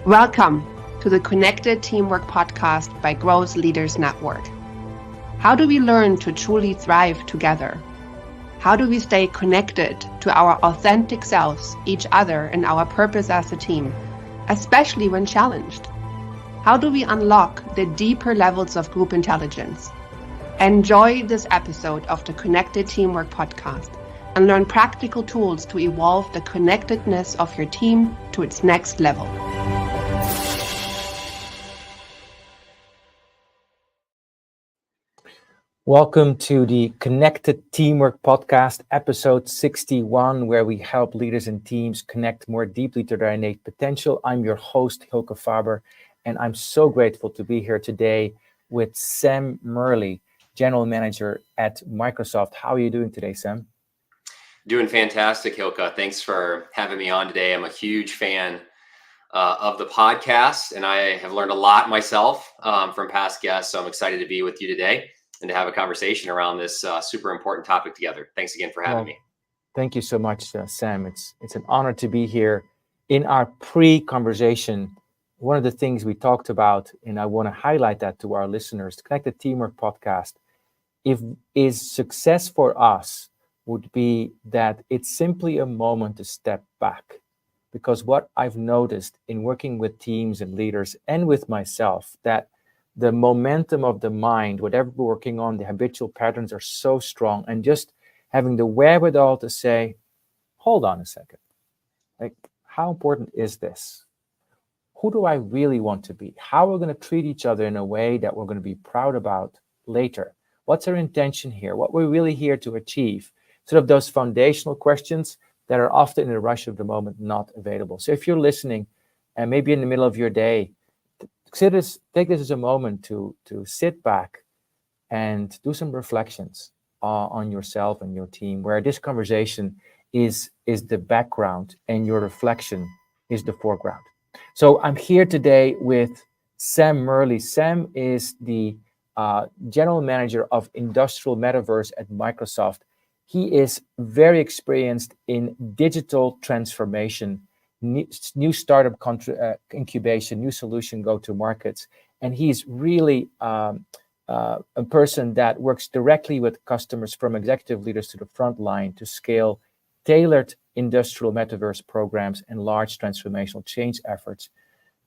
Welcome to the Connected Teamwork Podcast by Growth Leaders Network. How do we learn to truly thrive together? How do we stay connected to our authentic selves, each other, and our purpose as a team, especially when challenged? How do we unlock the deeper levels of group intelligence? Enjoy this episode of the Connected Teamwork Podcast and learn practical tools to evolve the connectedness of your team to its next level. Welcome to the Connected Teamwork Podcast, episode 61, where we help leaders and teams connect more deeply to their innate potential. I'm your host, Hilke Faber, and I'm so grateful to be here today with Sam Murley, General Manager at Microsoft. How are you doing today, Sam? Doing fantastic, Hilke. Thanks for having me on today. I'm a huge fan of the podcast, and I have learned a lot myself from past guests, so I'm excited to be with you today and to have a conversation around this super important topic together. Thanks again for having me. Thank you so much, Sam. It's an honor to be here. In our pre-conversation, one of the things we talked about, and I want to highlight that to our listeners, the Connected Teamwork Podcast, is success for us would be that it's simply a moment to step back. Because what I've noticed in working with teams and leaders and with myself, that the momentum of the mind, whatever we're working on, the habitual patterns are so strong, and just having the wherewithal to say, hold on a second, like, how important is this? Who do I really want to be? How are we going to treat each other in a way that we're going to be proud about later? What's our intention here? What we're really here to achieve? Sort of those foundational questions that are often in the rush of the moment not available. So if you're listening and maybe in the middle of your day, take this as a moment to sit back and do some reflections on yourself and your team, where this conversation is the background and your reflection is the foreground. So I'm here today with Sam Murley. Sam is the General Manager of Industrial Metaverse at Microsoft. He is very experienced in digital transformation, new startup incubation, new solution go-to-markets. And he's really a person that works directly with customers, from executive leaders to the front line, to scale tailored industrial metaverse programs and large transformational change efforts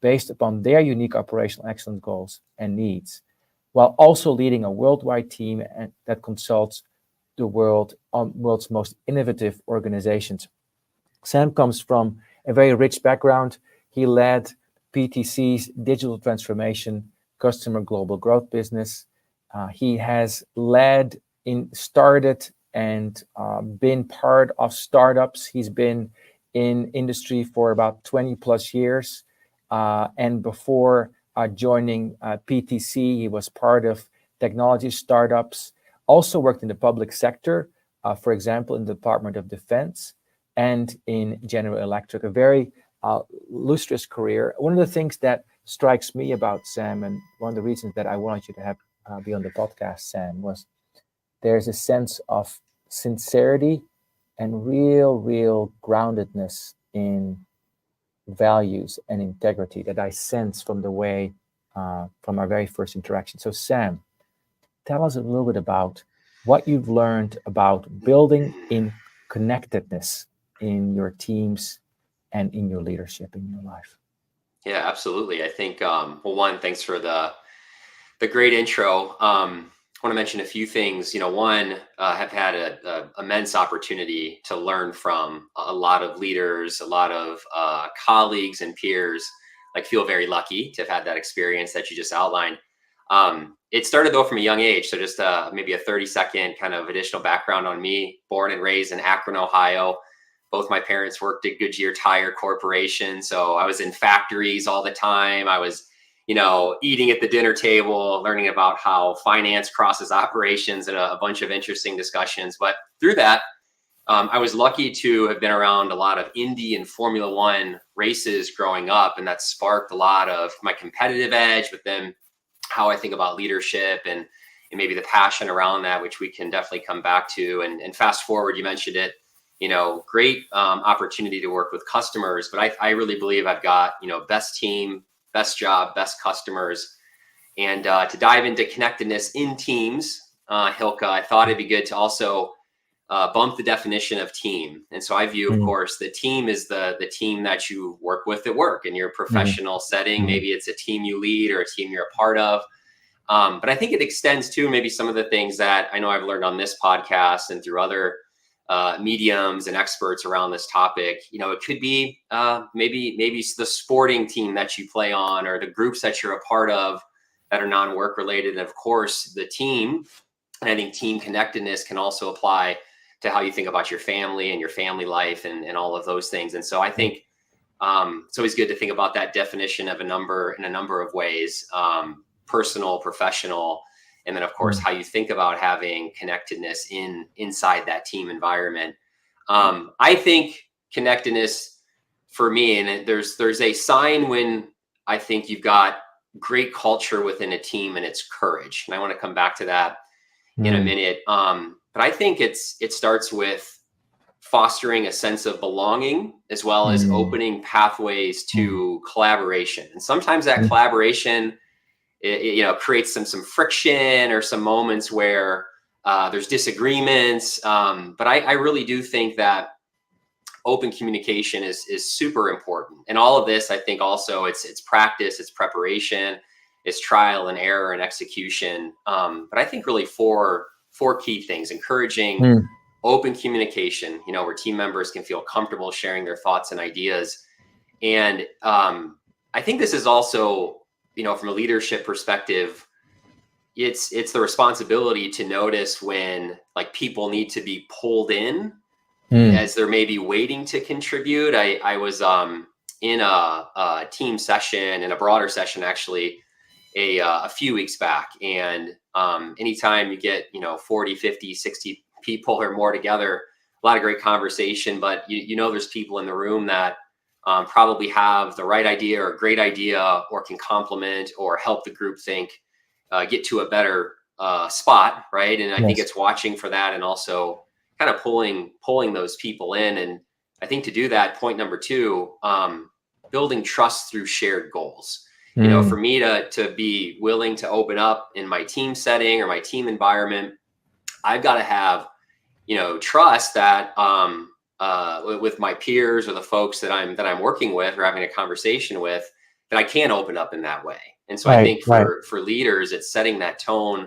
based upon their unique operational excellence goals and needs, while also leading a worldwide team that consults the world's most innovative organizations. Sam comes from a very rich background. He led PTC's digital transformation, customer global growth business. He has started and been part of startups. He's been in industry for about 20 plus years. And before joining PTC, he was part of technology startups, also worked in the public sector, for example, in the Department of Defense and in General Electric, a very illustrious career. One of the things that strikes me about Sam, and one of the reasons that I wanted you to have be on the podcast, Sam, was there's a sense of sincerity and real groundedness in values and integrity that I sense from the way, from our very first interaction. So Sam, tell us a little bit about what you've learned about building in connectedness in your teams and in your leadership in your life. Yeah, absolutely. I think, well, one, thanks for the great intro. I want to mention a few things. One, have had an immense opportunity to learn from a lot of leaders, a lot of colleagues and peers. Like, feel very lucky to have had that experience that you just outlined. It started though from a young age. So just maybe a 30-second kind of additional background on me. Born and raised in Akron, Ohio. Both my parents worked at Goodyear Tire Corporation. So I was in factories all the time. I was, eating at the dinner table, learning about how finance crosses operations, and a bunch of interesting discussions. But through that, I was lucky to have been around a lot of Indy and Formula One races growing up. And that sparked a lot of my competitive edge, but then how I think about leadership and maybe the passion around that, which we can definitely come back to. And fast forward, you mentioned it, great opportunity to work with customers, but I really believe I've got, best team, best job, best customers. And to dive into connectedness in teams, Hilka, I thought it'd be good to also bump the definition of team. And so I view, of course, the team is the team that you work with at work in your professional setting. Maybe it's a team you lead or a team you're a part of. But I think it extends to maybe some of the things that I know I've learned on this podcast and through other mediums and experts around this topic. It could be maybe the sporting team that you play on, or the groups that you're a part of that are non-work related. And of course, the team. And I think team connectedness can also apply to how you think about your family and your family life and all of those things. And so I think it's always good to think about that definition of a number in a number of ways, personal, professional, and then of course, how you think about having connectedness inside that team environment. I think connectedness for me, and there's a sign when I think you've got great culture within a team, and it's courage. And I want to come back to that in a minute. But I think it starts with fostering a sense of belonging, as well as opening pathways to collaboration. And sometimes that collaboration, creates some friction or some moments where there's disagreements. But I really do think that open communication is super important. And all of this, I think also it's practice, it's preparation, it's trial and error and execution. But I think really four key things: encouraging open communication, where team members can feel comfortable sharing their thoughts and ideas. And I think this is also, from a leadership perspective, it's the responsibility to notice when people need to be pulled in as they're maybe waiting to contribute. I was in a team session, in a broader session actually, a few weeks back. And anytime you get 40, 50, 60 people or more together, a lot of great conversation, but there's people in the room that probably have the right idea or a great idea, or can complement or help the group think get to a better spot, right? And I think it's watching for that, and also kind of pulling those people in. And I think to do that, point number 2, building trust through shared goals. For me to be willing to open up in my team setting or my team environment, I've got to have, trust that with my peers or the folks that I'm working with or having a conversation with, that I can open up in that way. And so I think for leaders, it's setting that tone,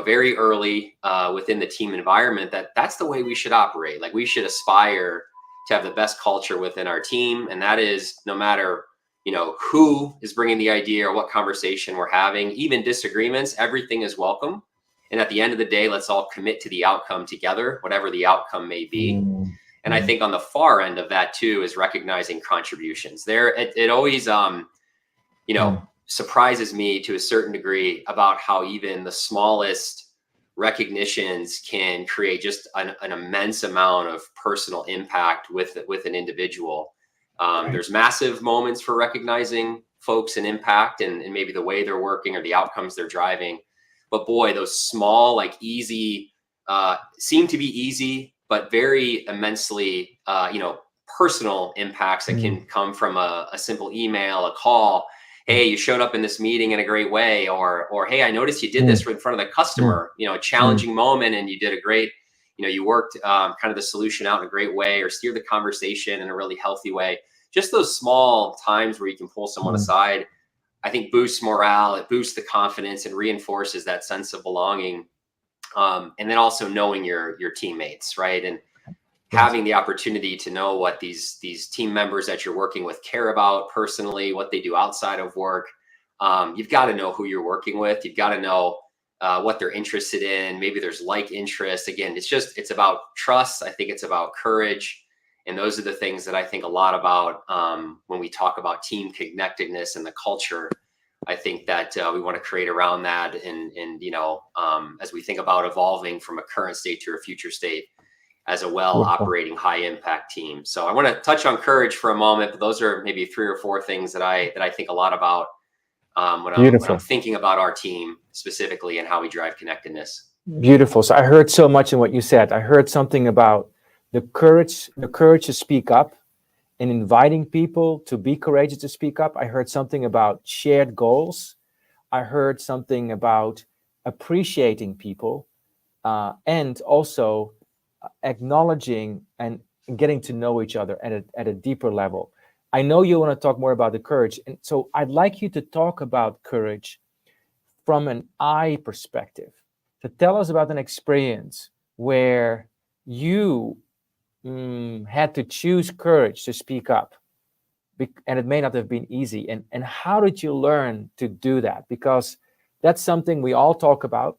very early within the team environment, that's the way we should operate. We should aspire to have the best culture within our team. And that is no matter who is bringing the idea or what conversation we're having, even disagreements, everything is welcome. And at the end of the day, let's all commit to the outcome together, whatever the outcome may be. And I think on the far end of that too is recognizing contributions. It always, surprises me to a certain degree about how even the smallest recognitions can create just an immense amount of personal impact with an individual. There's massive moments for recognizing folks and impact and maybe the way they're working or the outcomes they're driving. But boy, those small, easy, seem to be easy, but very immensely, personal impacts that can come from a simple email, a call. Hey, you showed up in this meeting in a great way, or hey, I noticed you did this in front of the customer, a challenging moment, and you did a great, you worked kind of the solution out in a great way, or steered the conversation in a really healthy way. Just those small times where you can pull someone aside, I think boosts morale, it boosts the confidence and reinforces that sense of belonging. And then also knowing your teammates, right? And having the opportunity to know what these team members that you're working with care about personally, what they do outside of work. You've got to know who you're working with. You've got to know what they're interested in. Maybe there's interest. Again, it's about trust. I think it's about courage. And those are the things that I think a lot about when we talk about team connectedness and the culture. I think that we want to create around that. And as we think about evolving from a current state to a future state as a operating high impact team. So I want to touch on courage for a moment, but those are maybe 3 or 4 things that I think a lot about when I'm thinking about our team specifically and how we drive connectedness. Beautiful. So I heard so much in what you said. I heard something about the courage to speak up and inviting people to be courageous to speak up. I heard something about shared goals. I heard something about appreciating people, and also acknowledging and getting to know each other at a deeper level. I know you want to talk more about the courage, and so I'd like you to talk about courage from an I perspective. So tell us about an experience where you had to choose courage to speak up, and it may not have been easy. And how did you learn to do that? Because that's something we all talk about,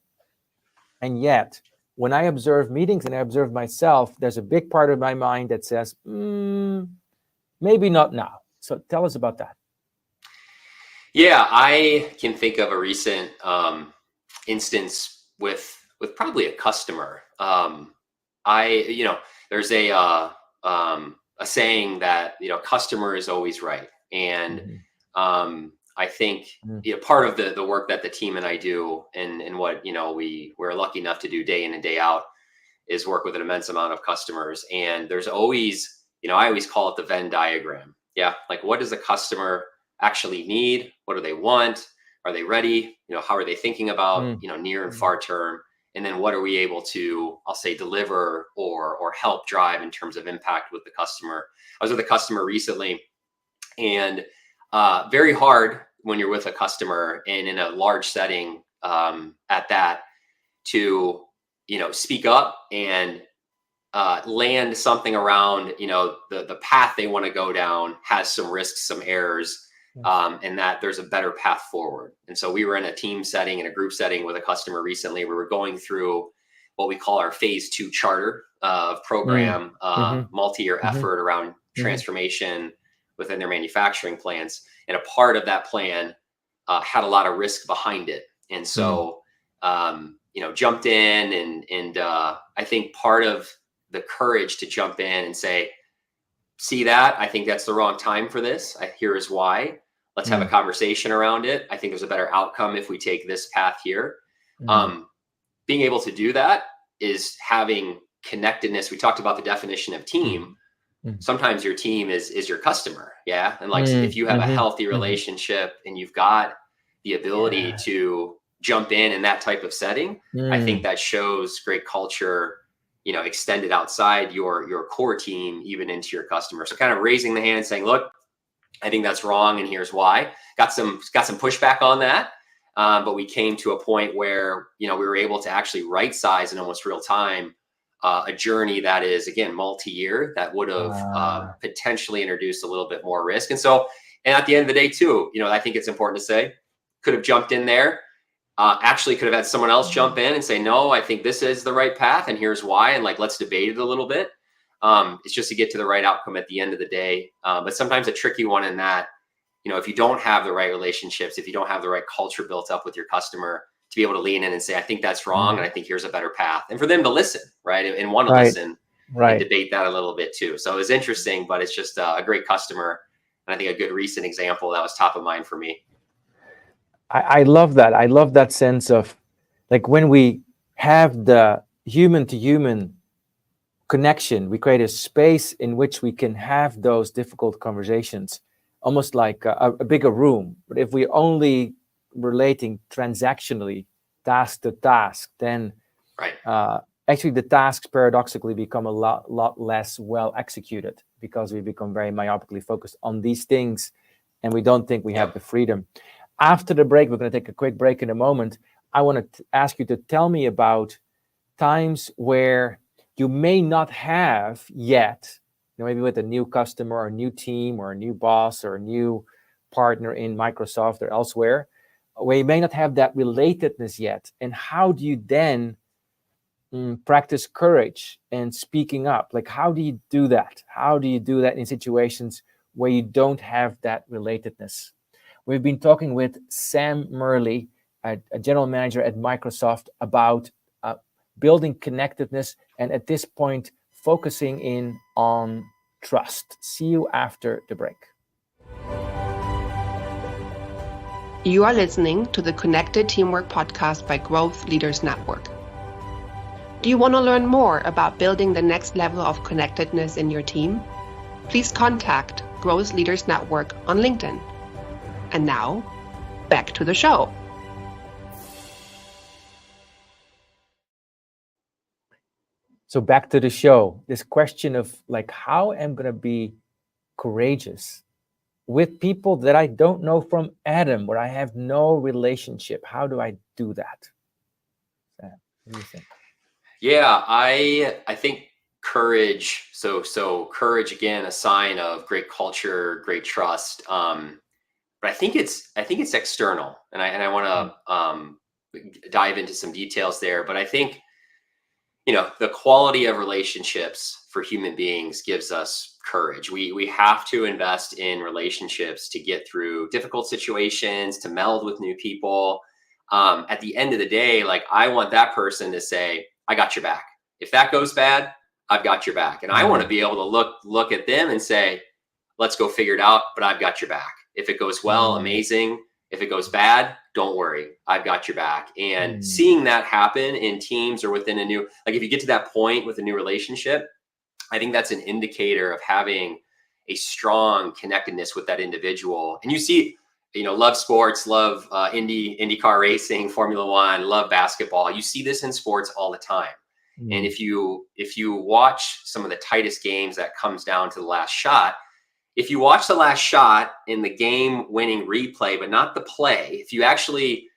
and yet when I observe meetings and I observe myself, there's a big part of my mind that says, maybe not now. So tell us about that. Yeah, I can think of a recent instance with probably a customer. There's a saying that, customer is always right. And I think part of the work that the team and I do, and what we're lucky enough to do day in and day out, is work with an immense amount of customers. And there's always, I always call it the Venn diagram. Yeah, like, what does a customer actually need? What do they want? Are they ready? How are they thinking about near and far term? And then what are we able to, I'll say, deliver or help drive in terms of impact with the customer? I was with a customer recently, and very hard when you're with a customer and in a large setting at that, to speak up and land something around the path they want to go down has some risks, some errors, and that there's a better path forward. And so we were in a team setting, in a group setting with a customer recently. We were going through what we call our phase 2 charter of program, multi-year effort around transformation within their manufacturing plants. And a part of that plan had a lot of risk behind it. And so, jumped in and I think part of the courage to jump in and say, see that, I think that's the wrong time for this. Here is why. Let's have a conversation around it. I think there's a better outcome if we take this path here. Being able to do that is having connectedness. We talked about the definition of team. Sometimes your team is your customer. Yeah. And like, if you have a healthy relationship and you've got the ability to jump in that type of setting, I think that shows great culture, extended outside your core team, even into your customer. So kind of raising the hand, saying, look, I think that's wrong, and here's why. Got some pushback on that. But we came to a point where, we were able to actually right size in almost real time a journey that is, again, multi-year, that would have potentially introduced a little bit more risk. And at the end of the day too, I think it's important to say, could have jumped in there, actually could have had someone else jump in and say, no, I think this is the right path, and here's why. And like, let's debate it a little bit. It's just to get to the right outcome at the end of the day. But sometimes a tricky one in that, if you don't have the right relationships, if you don't have the right culture built up with your customer, to be able to lean in and say, I think that's wrong, and I think here's a better path, and for them to listen, right, and want to listen, and debate that a little bit too. So it was interesting, but it's just a great customer, and I think a good recent example that was top of mind for me. I love that. I love that sense of, like, when we have the human to human connection, we create a space in which we can have those difficult conversations, almost like a bigger room. But if we're only relating transactionally, task to task, then actually the tasks paradoxically become a lot less well executed, because we become very myopically focused on these things, and we don't think we have the freedom. After the break, we're going to take a quick break in a moment. I want to ask you to tell me about times where you may not have yet, maybe with a new customer or a new team or a new boss or a new partner in Microsoft or elsewhere, where you may not have that relatedness yet. And how do you then practice courage and speaking up? Like, how do you do that? How do you do that in situations where you don't have that relatedness? We've been talking with Sam Murley, a general manager at Microsoft, about building connectedness, and at this point, focusing in on trust. See you after the break. You are listening to the Connected Teamwork Podcast by Growth Leaders Network. Do you want to learn more about building the next level of connectedness in your team? Please contact Growth Leaders Network on LinkedIn. And now, back to the show. So back to the show, this question of like, how am I going to be courageous with people that I don't know from Adam, where I have no relationship? How do I do that? Sam, what do you think? Yeah, I think courage. So courage, again, a sign of great culture, great trust. But I think it's external, and I want to dive into some details there. But I think, the quality of relationships for human beings gives us courage. We have to invest in relationships to get through difficult situations, to meld with new people. At the end of the day, like, I want that person to say, I got your back. If that goes bad, I've got your back. And I want to be able to look at them and say, let's go figure it out, but I've got your back. If it goes well, amazing. If it goes bad, don't worry, I've got your back. And seeing that happen in teams or within a new, like, if you get to that point with a new relationship, I think that's an indicator of having a strong connectedness with that individual. And you see, love sports, love IndyCar racing, Formula One, love basketball. You see this in sports all the time. And if you watch some of the tightest games that comes down to the last shot, if you watch the last shot in the game-winning replay, but not the play, if you actually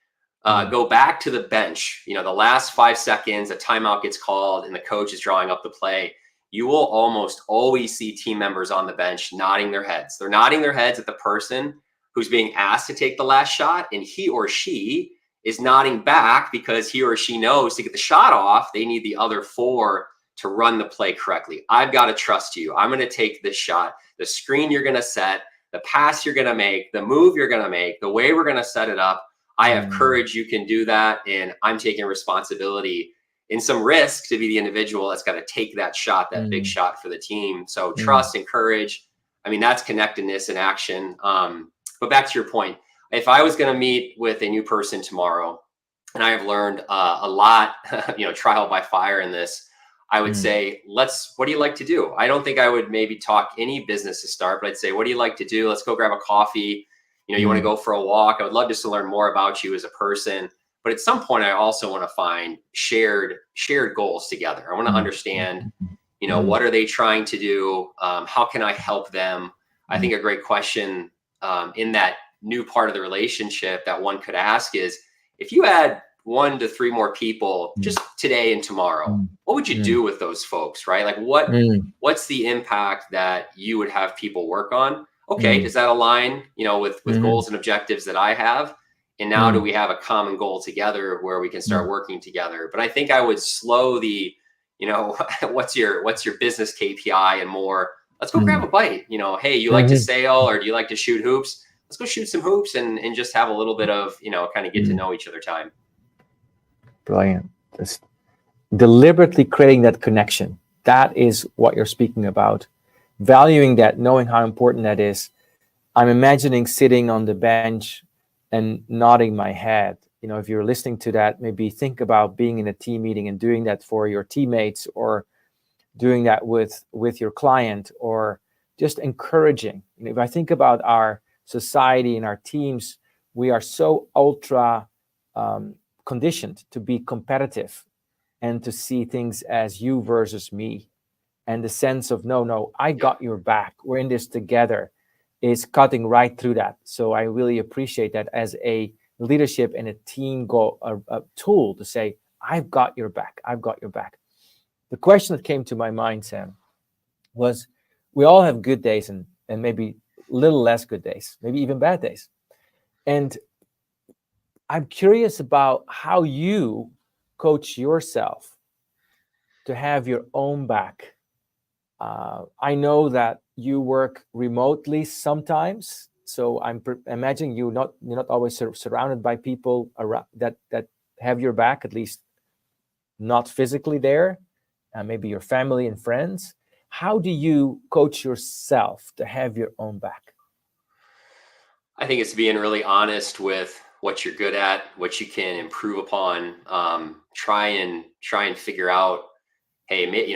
go back to the bench, the last 5 seconds, a timeout gets called and the coach is drawing up the play, you will almost always see team members on the bench nodding their heads. They're nodding their heads at the person who's being asked to take the last shot, and he or she is nodding back because he or she knows to get the shot off, they need the other 4 to run the play correctly. I've got to trust you. I'm going to take this shot. The screen you're going to set, the pass you're going to make, the move you're going to make, the way we're going to set it up. I have courage. You can do that. And I'm taking responsibility and some risk to be the individual that's got to take that shot, that big shot for the team. So trust and courage. I mean, that's connectedness in action. But back to your point, if I was going to meet with a new person tomorrow, and I have learned a lot, trial by fire in this, I would say, what do you like to do? I don't think I would maybe talk any business to start, but I'd say, what do you like to do? Let's go grab a coffee. You want to go for a walk. I would love just to learn more about you as a person. But at some point, I also want to find shared goals together. I want to understand, what are they trying to do? How can I help them? I think a great question in that new part of the relationship that one could ask is, if you had 1 to 3 more people just today and tomorrow, what would you do with those folks, right? Like, what's the impact that you would have people work on? Okay, does that align, with goals and objectives that I have? And now do we have a common goal together where we can start working together? But I think I would slow the, what's your business KPI, and more, let's go grab a bite. Hey, you like to sail, or do you like to shoot hoops? Let's go shoot some hoops and just have a little bit of, kind of get to know each other time. Brilliant. Just deliberately creating that connection. That is what you're speaking about. Valuing that, knowing how important that is. I'm imagining sitting on the bench and nodding my head. If you're listening to that, maybe think about being in a team meeting and doing that for your teammates, or doing that with your client, or just encouraging. If I think about our society and our teams, we are so ultra conditioned to be competitive and to see things as you versus me. And the sense of, no, I got your back, we're in this together, is cutting right through that. So I really appreciate that as a leadership and a team goal, a tool to say, I've got your back. The question that came to my mind, Sam, was, we all have good days and maybe a little less good days, maybe even bad days. And I'm curious about how you coach yourself to have your own back. I know that you work remotely sometimes, so I'm imagining you're not always surrounded by people around that have your back, at least not physically there, maybe your family and friends. How do you coach yourself to have your own back? I think it's being really honest with what you're good at, what you can improve upon. Try and figure out, hey,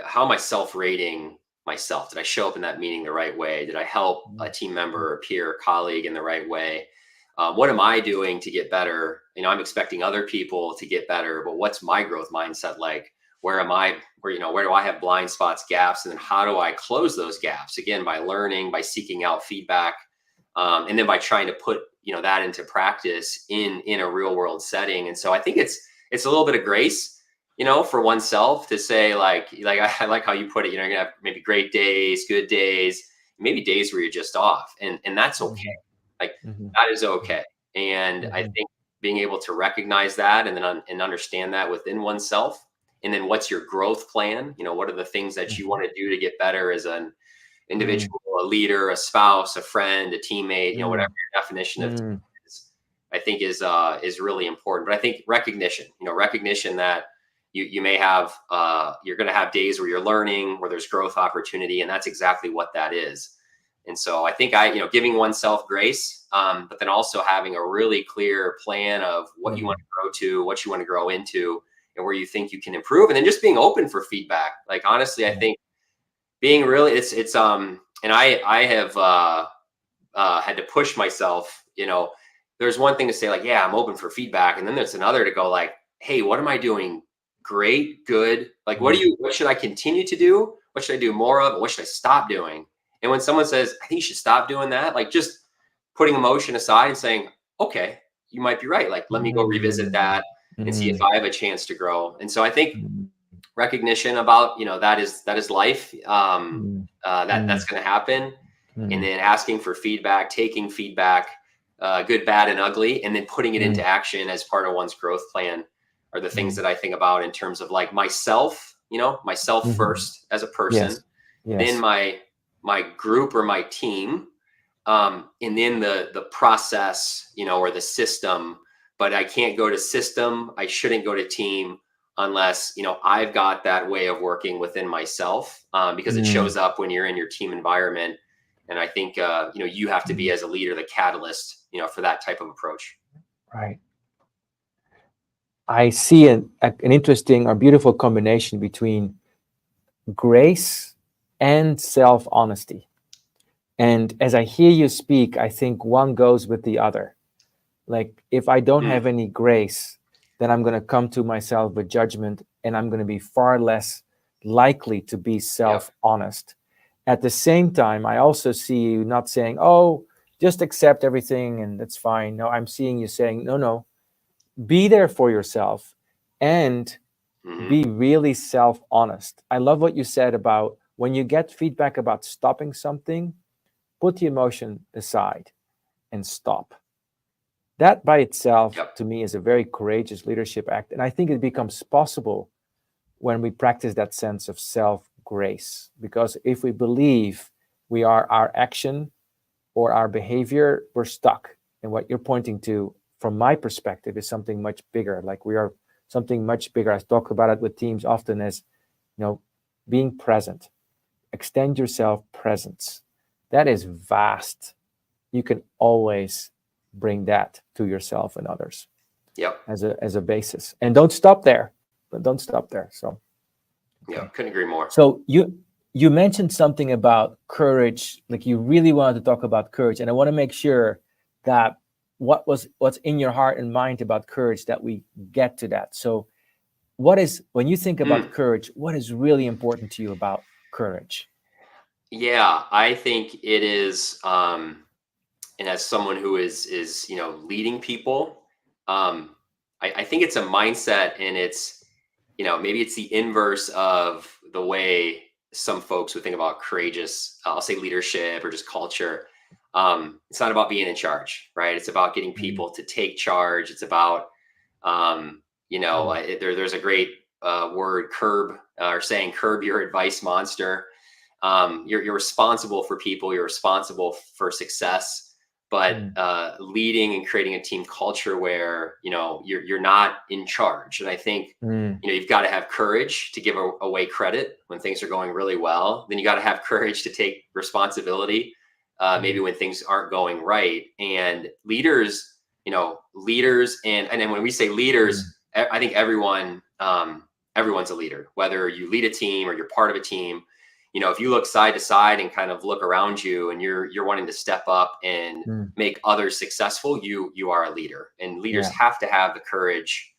how am I self-rating myself? Did I show up in that meeting the right way? Did I help a team member, a peer, or colleague in the right way? What am I doing to get better? I'm expecting other people to get better, but what's my growth mindset like? Where am I? Where do I have blind spots, gaps, and then how do I close those gaps? Again, by learning, by seeking out feedback, and then by trying to put that into practice in a real world setting. And so I think it's a little bit of grace, for oneself to say like I like how you put it. You're gonna have maybe great days, good days, maybe days where you're just off, and that's okay. Like that is okay. And I think being able to recognize that and then and understand that within oneself, and then what's your growth plan? What are the things that you want to do to get better as an individual, a leader, a spouse, a friend, a teammate, whatever your definition of team is, I think is really important. But I think recognition that you may have, you're going to have days where you're learning, where there's growth opportunity, and that's exactly what that is. And so I think giving oneself grace, but then also having a really clear plan of what you want to grow to, what you want to grow into, and where you think you can improve, and then just being open for feedback. Like, honestly, I think being really, it's and I have had to push myself. There's one thing to say like, yeah, I'm open for feedback, and then there's another to go like, hey, what am I doing great, good? Like, what should I continue to do? What should I do more of? What should I stop doing? And when someone says, I think you should stop doing that, like just putting emotion aside and saying, okay, you might be right. Like, let me go revisit that and see if I have a chance to grow. And so I think recognition about, that is life, that's going to happen. And then asking for feedback, taking feedback, good, bad, and ugly, and then putting it into action as part of one's growth plan are the things that I think about in terms of like myself, myself first as a person, then my group or my team, and then the process, or the system. But I can't go to system. I shouldn't go to team unless, I've got that way of working within myself, because it shows up when you're in your team environment. And I think, you have to be, as a leader, the catalyst, for that type of approach. Right. I see an interesting or beautiful combination between grace and self-honesty. And as I hear you speak, I think one goes with the other. Like, if I don't have any grace, then I'm going to come to myself with judgment, and I'm going to be far less likely to be self-honest. At the same time, I also see you not saying, oh, just accept everything and that's fine. No, I'm seeing you saying, no, be there for yourself and be really self-honest. I love what you said about when you get feedback about stopping something, put the emotion aside and stop. That by itself, to me, is a very courageous leadership act. And I think it becomes possible when we practice that sense of self-grace. Because if we believe we are our action or our behavior, we're stuck. And what you're pointing to, from my perspective, is something much bigger. Like, we are something much bigger. I talk about it with teams often as, being present. Extend yourself presence. That is vast. You can always bring that to yourself and others as a basis. And don't stop there. So couldn't agree more. So you mentioned something about courage, like you really wanted to talk about courage, and I want to make sure that what's in your heart and mind about courage, that we get to that. So when you think about courage, what is really important to you about courage? Yeah, I think it is, and as someone who is leading people, I think it's a mindset, and it's, maybe it's the inverse of the way some folks would think about courageous, I'll say, leadership or just culture. It's not about being in charge, right? It's about getting people to take charge. It's about, there's a great word, curb your advice monster. You're responsible for people. You're responsible for success. But leading and creating a team culture where you're not in charge, and I think you've got to have courage to give away credit when things are going really well. Then you got to have courage to take responsibility, maybe when things aren't going right. And leaders leaders, and then when we say leaders, I think everyone's a leader, whether you lead a team or you're part of a team. If you look side to side and kind of look around you and you're wanting to step up and make others successful, you are a leader. And leaders have to have the courage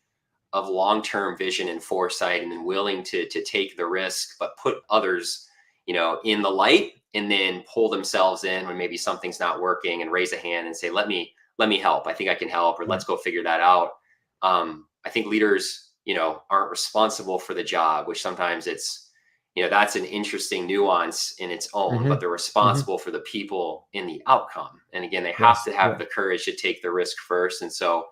of long-term vision and foresight, and then willing to take the risk, but put others, in the light, and then pull themselves in when maybe something's not working, and raise a hand and say, let me help. I think I can help, or let's go figure that out. I think leaders, aren't responsible for the job, which sometimes it's, that's an interesting nuance in its own, but they're responsible for the people in the outcome. And again, they have to have the courage to take the risk first. And so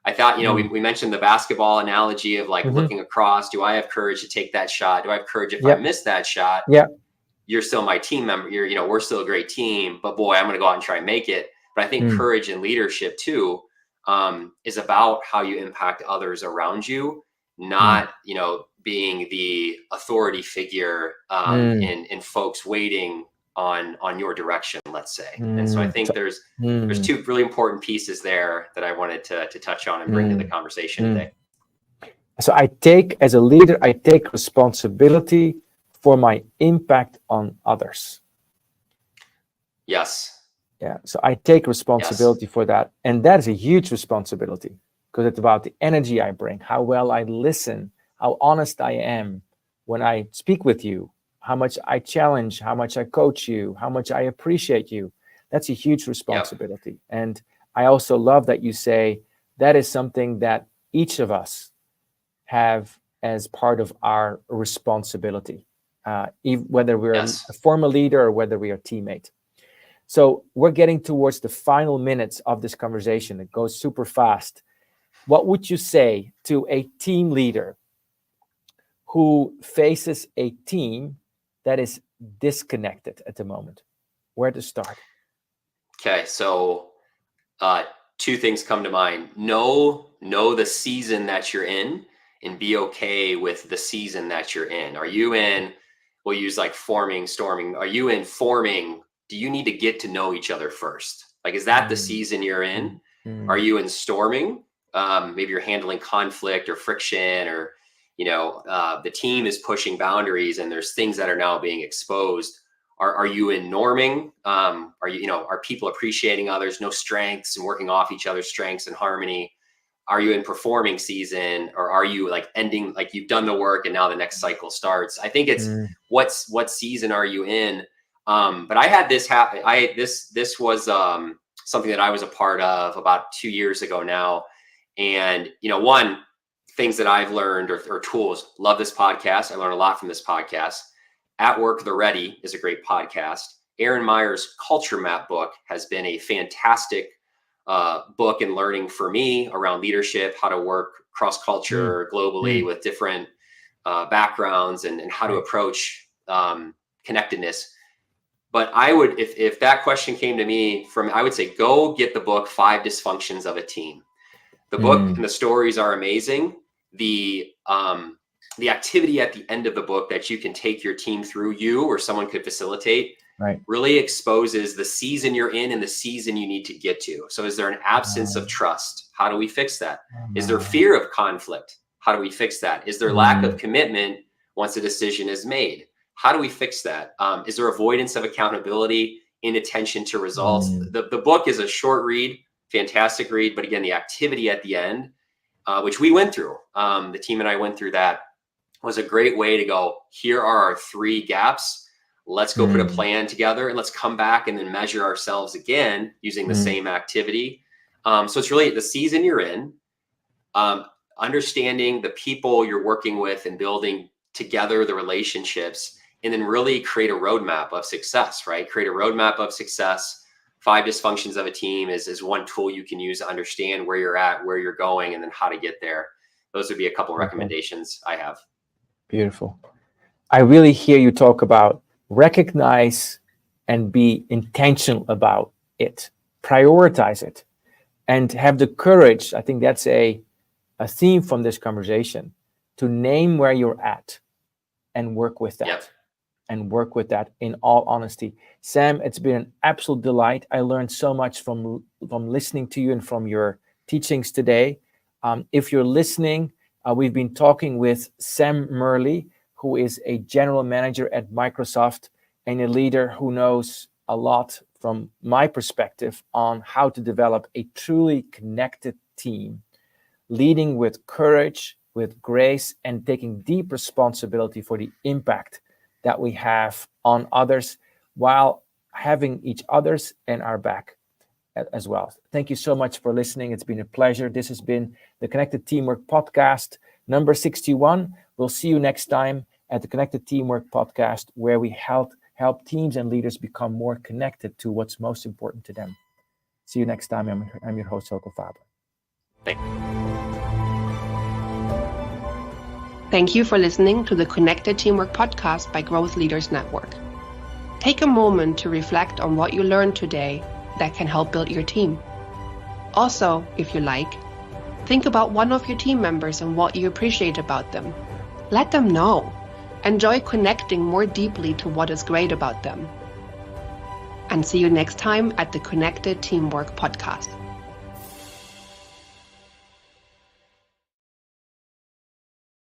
I thought, we mentioned the basketball analogy of like looking across. Do I have courage to take that shot? Do I have courage if I miss that shot? Yeah. You're still my team member. We're still a great team, but boy, I'm going to go out and try and make it. But I think courage and leadership too, is about how you impact others around you, not, being the authority figure, and folks waiting on your direction, let's say. And so I think there's two really important pieces there that I wanted to touch on and bring to the conversation today. So as a leader, I take responsibility for my impact on others. Yes. Yeah. So I take responsibility for that. And that is a huge responsibility, because it's about the energy I bring, how well I listen, how honest I am when I speak with you, how much I challenge, how much I coach you, how much I appreciate you. That's a huge responsibility. And I also love that you say that is something that each of us have as part of our responsibility, whether we're a former leader or whether we are a teammate. So we're getting towards the final minutes of this conversation. It goes super fast. What would you say to a team leader who faces a team that is disconnected at the moment? Where to start? Okay, so two things come to mind. Know the season that you're in, and be okay with the season that you're in. Are you in, we'll use like forming, storming. Are you in forming? Do you need to get to know each other first? Like, is that the season you're in? Are you in storming? Maybe you're handling conflict or friction, or the team is pushing boundaries and there's things that are now being exposed. Are you in norming? Are people appreciating others, no strengths, and working off each other's strengths and harmony? Are you in performing season, or are you like ending, like you've done the work and now the next cycle starts? I think it's what season are you in? But I had this happen. This was something that I was a part of about 2 years ago now. And, one, things that I've learned or tools, love this podcast. I learned a lot from this podcast. At Work, The Ready is a great podcast. Aaron Meyer's Culture Map book has been a fantastic book and learning for me around leadership, how to work cross-culture globally with different backgrounds, and how to approach connectedness. But I would, if that question came to me I would say, go get the book, 5 Dysfunctions of a Team. The book and the stories are amazing. The activity at the end of the book that you can take your team through, you or someone could facilitate, really exposes the season you're in and the season you need to get to. So is there an absence of trust? How do we fix that? Is there fear of conflict? How do we fix that? Is there lack of commitment once a decision is made? How do we fix that? Is there avoidance of accountability, inattention to results? The book is a short read, fantastic read, but again, the activity at the end, which we went through, the team and I went through, that was a great way to go, here are our 3 gaps. Let's go put a plan together, and let's come back and then measure ourselves again using the same activity. So it's really the season you're in, understanding the people you're working with and building together the relationships, and then really create a roadmap of success, right? Create a roadmap of success. 5 Dysfunctions of a Team is one tool you can use to understand where you're at, where you're going, and then how to get there. Those would be a couple of recommendations I have. Beautiful. I really hear you talk about recognize and be intentional about it, prioritize it, and have the courage. I think that's a theme from this conversation, to name where you're at and work with that. Yep. And work with that in all honesty. Sam, it's been an absolute delight. I learned so much from listening to you and from your teachings today. If you're listening, we've been talking with Sam Murley, who is a general manager at Microsoft and a leader who knows a lot from my perspective on how to develop a truly connected team, leading with courage, with grace, and taking deep responsibility for the impact that we have on others while having each other's and our back as well. Thank you so much for listening. It's been a pleasure. This has been the Connected Teamwork Podcast, number 61. We'll see you next time at the Connected Teamwork Podcast, where we help teams and leaders become more connected to what's most important to them. See you next time. I'm your host, Hilko Faber. Thank you for listening to the Connected Teamwork Podcast by Growth Leaders Network. Take a moment to reflect on what you learned today that can help build your team. Also, if you like, think about one of your team members and what you appreciate about them. Let them know. Enjoy connecting more deeply to what is great about them. And see you next time at the Connected Teamwork Podcast.